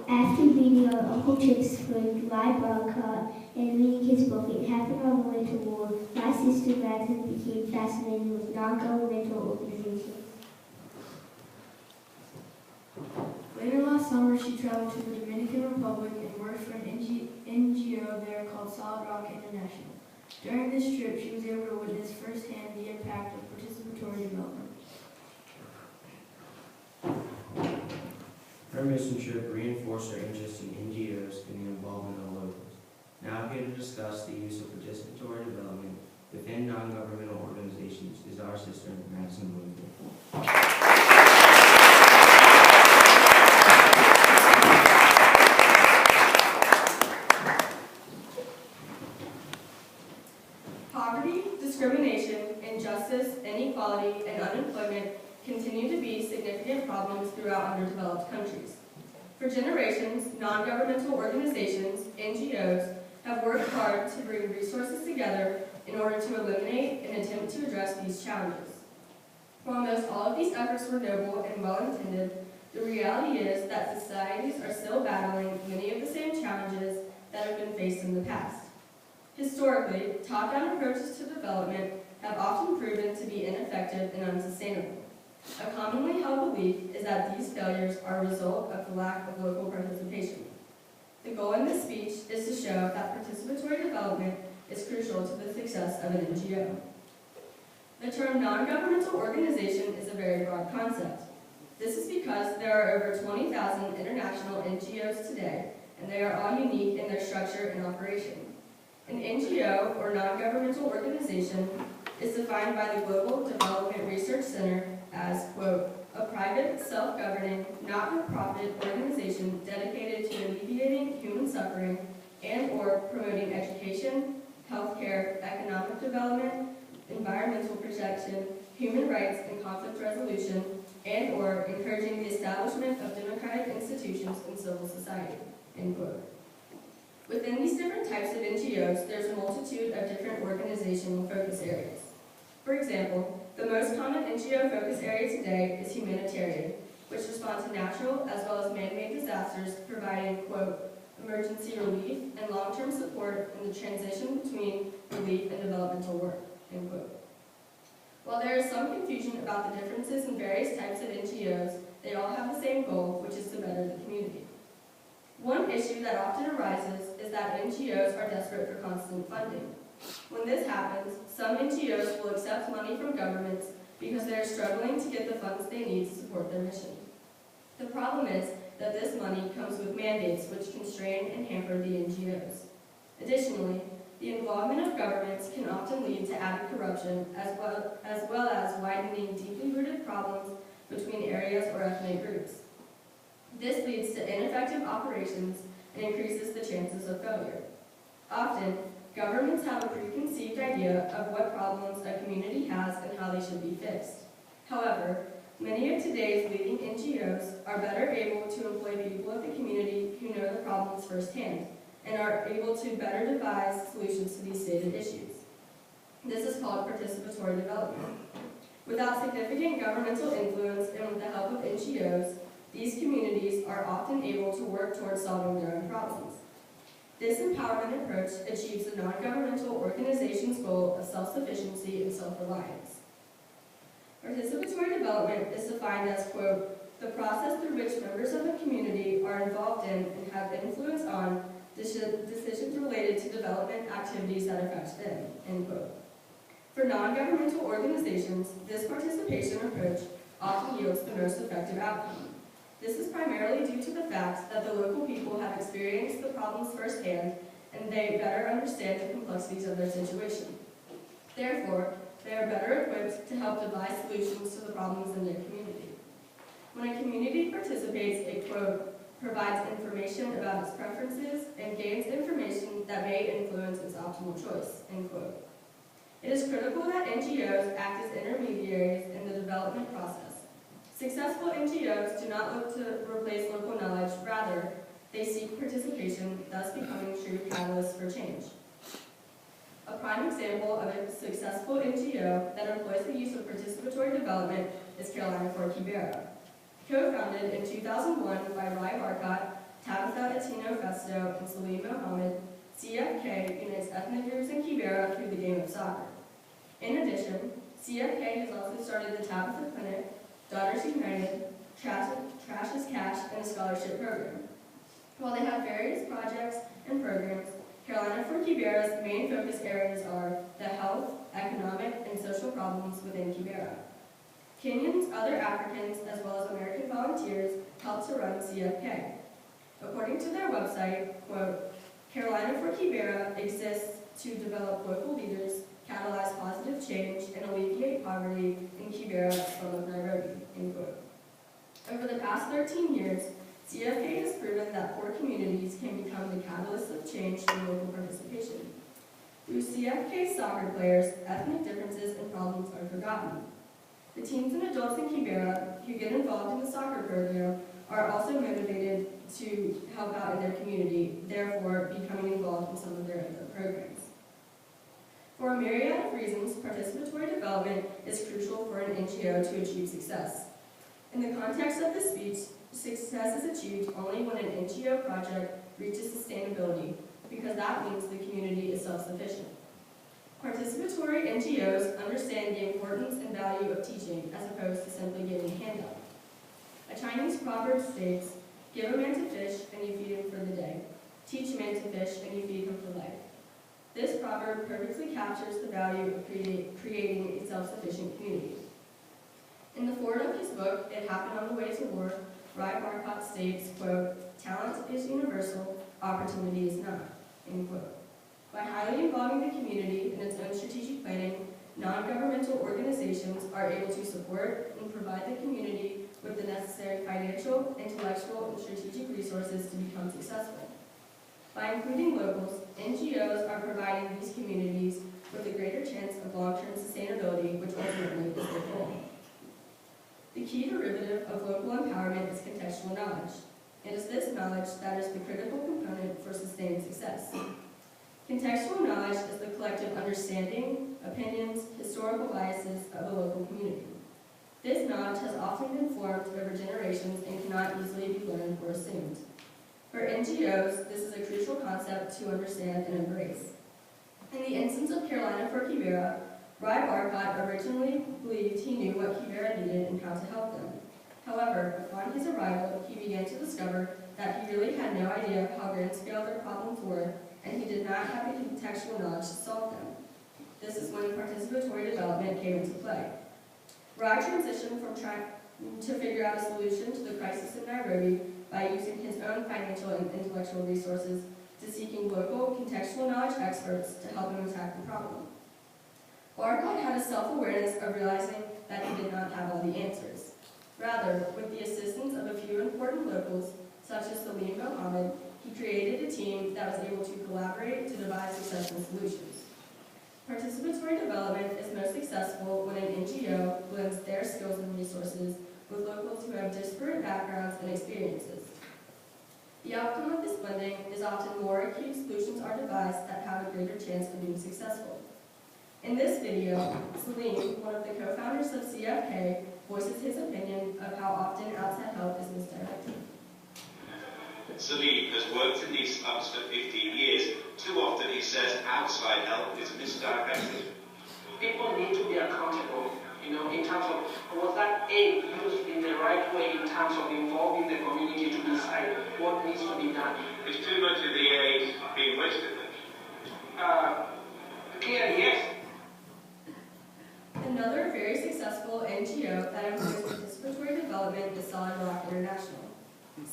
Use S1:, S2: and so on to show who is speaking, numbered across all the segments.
S1: After reading our Uncle Chip's friend Rye Barcott and reading his book, It Happened on the Winter War, my sister Madison became fascinated with non-governmental organizations.
S2: Later last summer, she traveled to the Dominican Republic and worked for an NGO there called Solid Rock International. During this trip, she was able to witness firsthand the impact of participatory development.
S3: Her mission trip reinforced her interest in NGOs and the involvement of locals. Now here to discuss the use of participatory development within non-governmental organizations is our sister, Madison.
S4: Poverty, discrimination, injustice, inequality, and unemployment continue to be significant problems throughout underdeveloped countries. For generations, non-governmental organizations, NGOs, have worked hard to bring resources together in order to eliminate and attempt to address these challenges. While most all of these efforts were noble and well-intended, the reality is that societies are still battling many of the same challenges that have been faced in the past. Historically, top-down approaches to development have often proven to be ineffective and unsustainable. A commonly held belief is that these failures are a result of the lack of local participation. The goal in this speech is to show that participatory development is crucial to the success of an NGO. The term non-governmental organization is a very broad concept. This is because there are over 20,000 international NGOs today, and they are all unique in their structure and operation. An NGO, or non-governmental organization, is defined by the Global Development Research Center as, quote, a private, self-governing, not-for-profit organization dedicated to alleviating human suffering and or promoting education, healthcare, economic development, environmental protection, human rights and conflict resolution, and or encouraging the establishment of democratic institutions and civil society, end quote. Within these different types of NGOs, there's a multitude of different organizational focus areas. For example, the most common NGO focus area today is humanitarian, which responds to natural as well as man-made disasters, providing, quote, emergency relief and long-term support in the transition between relief and developmental work, end quote. While there is some confusion about the differences in various types of NGOs, they all have the same goal, which is to better the community. One issue that often arises is that NGOs are desperate for constant funding. When this happens, some NGOs will accept money from governments because they are struggling to get the funds they need to support their mission. The problem is that this money comes with mandates which constrain and hamper the NGOs. Additionally, the involvement of governments can often lead to added corruption as well as widening deeply rooted problems between areas or ethnic groups. This leads to ineffective operations and increases the chances of failure. Often, governments have a preconceived idea of what problems a community has and how they should be fixed. However, many of today's leading NGOs are better able to employ people of the community who know the problems firsthand and are able to better devise solutions to these stated issues. This is called participatory development. Without significant governmental influence and with the help of NGOs, these communities are often able to work towards solving their own problems. This empowerment approach achieves the non-governmental organization's goal of self-sufficiency and self-reliance. Participatory development is defined as, quote, the process through which members of a community are involved in and have influence on decisions related to development activities that affect them, end quote. For non-governmental organizations, this participation approach often yields the most effective outcome. This is primarily due to the fact that the local people have experienced the problems firsthand and they better understand the complexities of their situation. Therefore, they are better equipped to help devise solutions to the problems in their community. When a community participates, it, quote, provides information about its preferences and gains information that may influence its optimal choice, end quote. It is critical that NGOs act as intermediaries in the development process. Successful NGOs do not look to replace local knowledge, rather, they seek participation, thus becoming true catalysts for change. A prime example of a successful NGO that employs the use of participatory development is Carolina for Kibera. Co-founded in 2001 by Rye Barcott, In addition, CFK has also started the Tabitha Clinic, Daughters United, Trash is Cash, and a scholarship program. While they have various projects and programs, Carolina for Kibera's main focus areas are the health, economic, and social problems within Kibera. Kenyans, other Africans, as well as American volunteers help to run CFK. According to their website, quote, Carolina for Kibera exists to develop local leaders, catalyze positive change, and alleviate poverty in Kibera, slum of Nairobi, end quote. Over the past 13 years, CFK has proven that poor communities can become the catalyst of change through local participation. Through CFK soccer players, ethnic differences and problems are forgotten. The teens and adults in Kibera who get involved in the soccer program are also motivated to help out in their community, therefore becoming involved in some of their other programs. For a myriad of reasons, participatory development is crucial for an NGO to achieve success. In the context of this speech, success is achieved only when an NGO project reaches sustainability, because that means the community is self-sufficient. Participatory NGOs understand the importance and value of teaching as opposed to simply giving a handout. A Chinese proverb states, give a man to fish and you feed him for the day. Teach a man to fish and you feed him for life. This proverb perfectly captures the value of creating a self-sufficient community. In the foreword of his book, It Happened on the Way to War, Rai Barkott states, quote, talent is universal, opportunity is not, end quote. By highly involving the community in its own strategic planning, non-governmental organizations are able to support and provide the community with the necessary financial, intellectual, and strategic resources to become successful. By including locals, NGOs are providing these communities with a greater chance of long-term sustainability, which ultimately is their goal. The key derivative of local empowerment is contextual knowledge. It is this knowledge that is the critical component for sustained success. Contextual knowledge is the collective understanding, opinions, historical biases of a local community. This knowledge has often been formed over generations and cannot easily be learned or assumed. For NGOs, this is a crucial concept to understand and embrace. In the instance of Carolina for Kibera, Rai Barkott originally believed he knew what Kibera needed and how to help them. However, upon his arrival, he began to discover that he really had no idea how grand-scale their problems were, and he did not have the contextual knowledge to solve them. This is when participatory development came into play. Rai transitioned from trying to figure out a solution to the crisis in Nairobi by using his own financial and intellectual resources to seeking local contextual knowledge experts to help him attack the problem. Barkott had a self-awareness of realizing that he did not have all the answers. Rather, with the assistance of a few important locals, such as Salim Mohammed, he created a team that was able to collaborate to devise successful solutions. Participatory development is most successful when an NGO blends their skills and resources with locals who have disparate backgrounds and experiences. The outcome of this blending is often more acute solutions are devised that have a greater chance of being successful. In this video, Salim, one of the co-founders of CFK, voices his opinion of how often outside help is misdirected.
S5: Salim has worked in these slums for 15 years. Too often he says outside help is misdirected.
S6: People need to be accountable, in terms of was that aid used in the right way in terms of involving the community to decide what needs to be done.
S5: Is too much of the aid being wasted?
S6: Clearly, yes.
S4: Another very successful NGO that employs participatory development is Solid Rock International.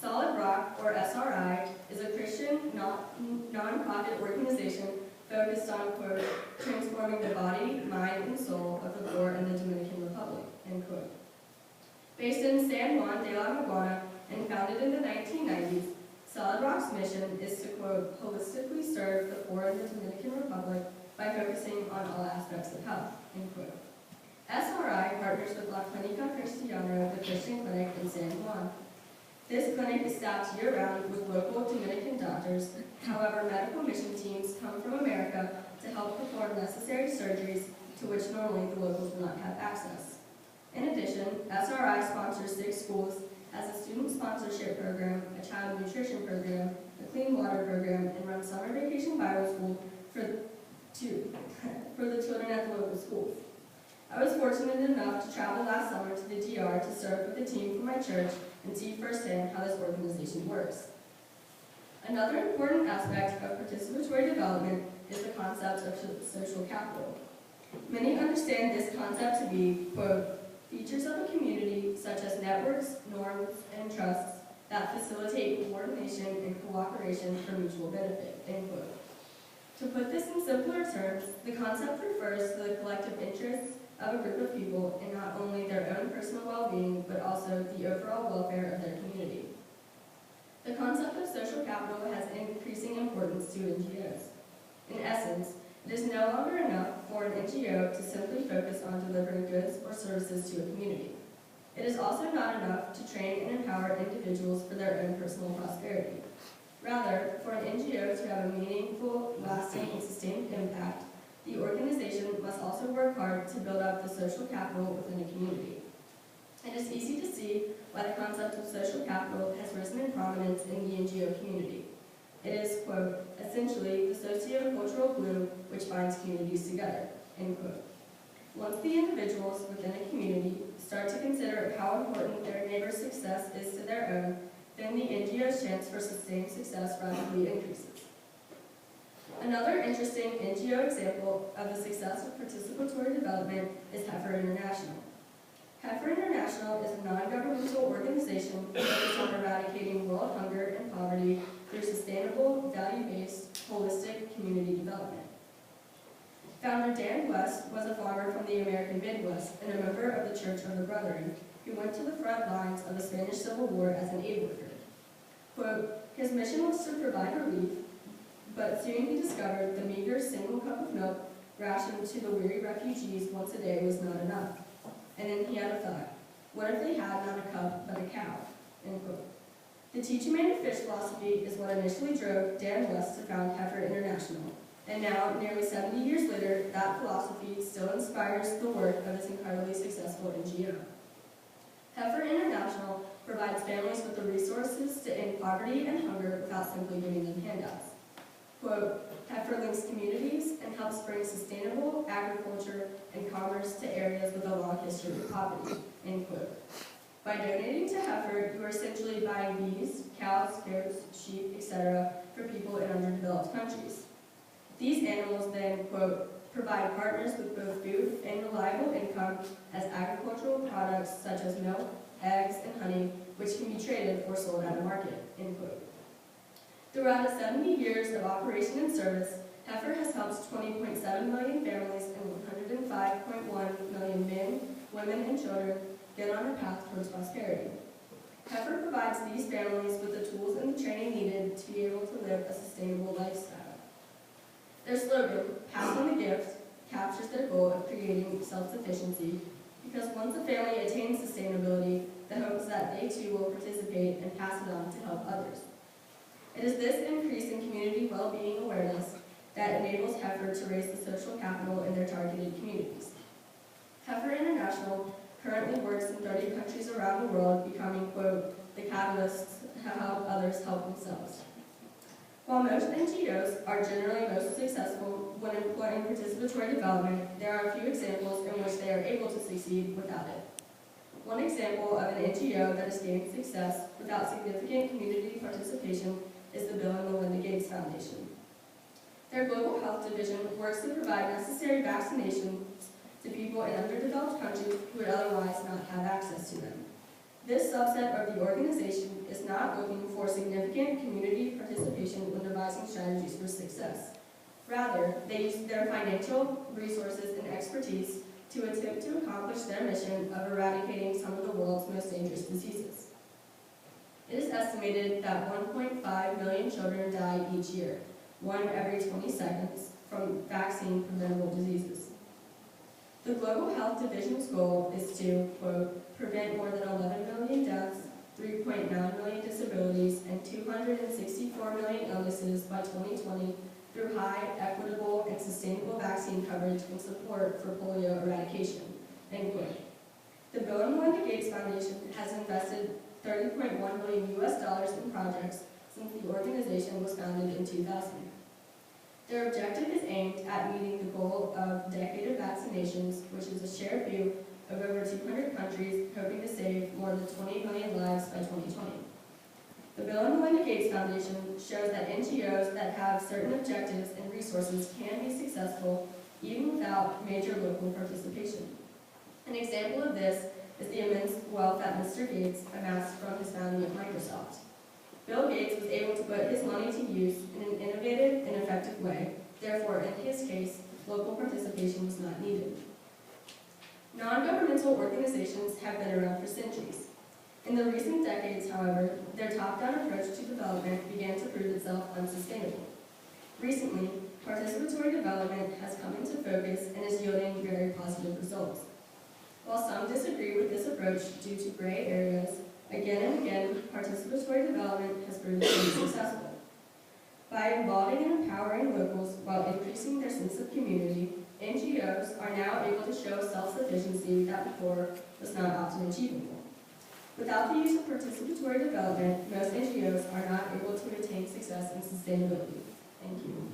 S4: Solid Rock, or SRI, is a Christian non-profit organization focused on, quote, transforming the body, mind, and soul of the poor in the Dominican Republic, end quote. Based in San Juan de la Maguana and founded in the 1990s, Solid Rock's mission is to, quote, holistically serve the poor in the Dominican Republic by focusing on all aspects of health, end quote. SRI partners with La Clínica Cristiana, the Christian clinic in San Juan. This clinic is staffed year-round with local Dominican doctors. However, medical mission teams come from America to help perform necessary surgeries to which normally the locals will not have access. In addition, SRI sponsors 6 schools, has a student sponsorship program, a child nutrition program, a clean water program, and runs summer vacation Bible school for the children at the local schools. I was fortunate enough to travel last summer to the DR to serve with the team from my church and see firsthand how this organization works. Another important aspect of participatory development is the concept of social capital. Many understand this concept to be, quote, features of a community such as networks, norms, and trusts that facilitate coordination and cooperation for mutual benefit, end quote. To put this in simpler terms, the concept refers to the collective interests of a group of people in not only their own personal well-being, but also the overall welfare of their community. The concept of social capital has increasing importance to NGOs. In essence, it is no longer enough for an NGO to simply focus on delivering goods or services to a community. It is also not enough to train and empower individuals for their own personal prosperity. Rather, for an NGO to have a meaningful, lasting, and sustained impact, the organization must also work hard to build up the social capital within a community. It is easy to see why the concept of social capital has risen in prominence in the NGO community. It is, quote, essentially the socio-cultural glue which binds communities together, end quote. Once the individuals within a community start to consider how important their neighbor's success is to their own, then the NGO's chance for sustained success rapidly increases. Another interesting NGO example of the success of participatory development is Heifer International. Heifer International is a non-governmental organization focused on eradicating world hunger and poverty through sustainable, value-based, holistic community development. Founder Dan West was a farmer from the American Midwest and a member of the Church of the Brethren who went to the front lines of the Spanish Civil War as an aid worker. Quote, his mission was to provide relief, but soon he discovered the meager single cup of milk rationed to the weary refugees once a day was not enough. And then he had a thought, what if they had not a cup but a cow? End quote. The teach a man to fish philosophy is what initially drove Dan West to found Heifer International. And now, nearly 70 years later, that philosophy still inspires the work of this incredibly successful NGO. Heifer International provides families with the resources to end poverty and hunger without simply giving them handouts. Quote, Heifer links communities and helps bring sustainable agriculture and commerce to areas with a long history of poverty, end quote. By donating to Heifer, you are essentially buying bees, cows, goats, sheep, etc. for people in underdeveloped countries. These animals then, quote, provide partners with both food and reliable income as agricultural products such as milk, eggs, and honey, which can be traded or sold at a market, end quote. Throughout its 70 years of operation and service, Heifer has helped 20.7 million families and 105.1 million men, women, and children get on a path towards prosperity. Heifer provides these families with the tools and the training needed to be able to live a sustainable lifestyle. Their slogan, Pass on the Gift, captures their goal of creating self-sufficiency, because once a family attains sustainability, the hope is that they too will participate and pass it on to help others. It is this increase in community well-being awareness that enables Heifer to raise the social capital in their targeted communities. Heifer International currently works in 30 countries around the world, becoming, quote, the catalysts to help others help themselves. While most NGOs are generally most successful when employing participatory development, there are a few examples in which they are able to succeed without it. One example of an NGO that has gained success without significant community participation is the Bill and Melinda Gates Foundation. Their Global Health Division works to provide necessary vaccinations to people in underdeveloped countries who would otherwise not have access to them. This subset of the organization is not looking for significant community participation when devising strategies for success. Rather, they use their financial resources and expertise to attempt to accomplish their mission of eradicating some of the world's most dangerous diseases. It is estimated that 1.5 million children die each year, 1 every 20 seconds, from vaccine-preventable diseases. The Global Health Division's goal is to, quote, prevent more than 11 million deaths, 3.9 million disabilities, and 264 million illnesses by 2020 through high, equitable, and sustainable vaccine coverage and support for polio eradication, end quote. The Bill and Melinda Gates Foundation has invested $30.1 million in projects since the organization was founded in 2000. Their objective is aimed at meeting the goal of decade of vaccinations, which is a shared view of over 200 countries hoping to save more than 20 million lives by 2020. The Bill and Melinda Gates Foundation shows that NGOs that have certain objectives and resources can be successful even without major local participation. An example of this is the immense wealth that Mr. Gates amassed from his founding of Microsoft. Bill Gates was able to put his money to use in an innovative and effective way. Therefore, in his case, local participation was not needed. Non-governmental organizations have been around for centuries. In the recent decades, however, their top-down approach to development began to prove itself unsustainable. Recently, participatory development has come into focus and is yielding very positive results. While some disagree with this approach due to gray areas, again and again, participatory development has proven to be successful. By involving and empowering locals while increasing their sense of community, NGOs are now able to show self-sufficiency that before was not often achievable. Without the use of participatory development, most NGOs are not able to attain success and sustainability. Thank you.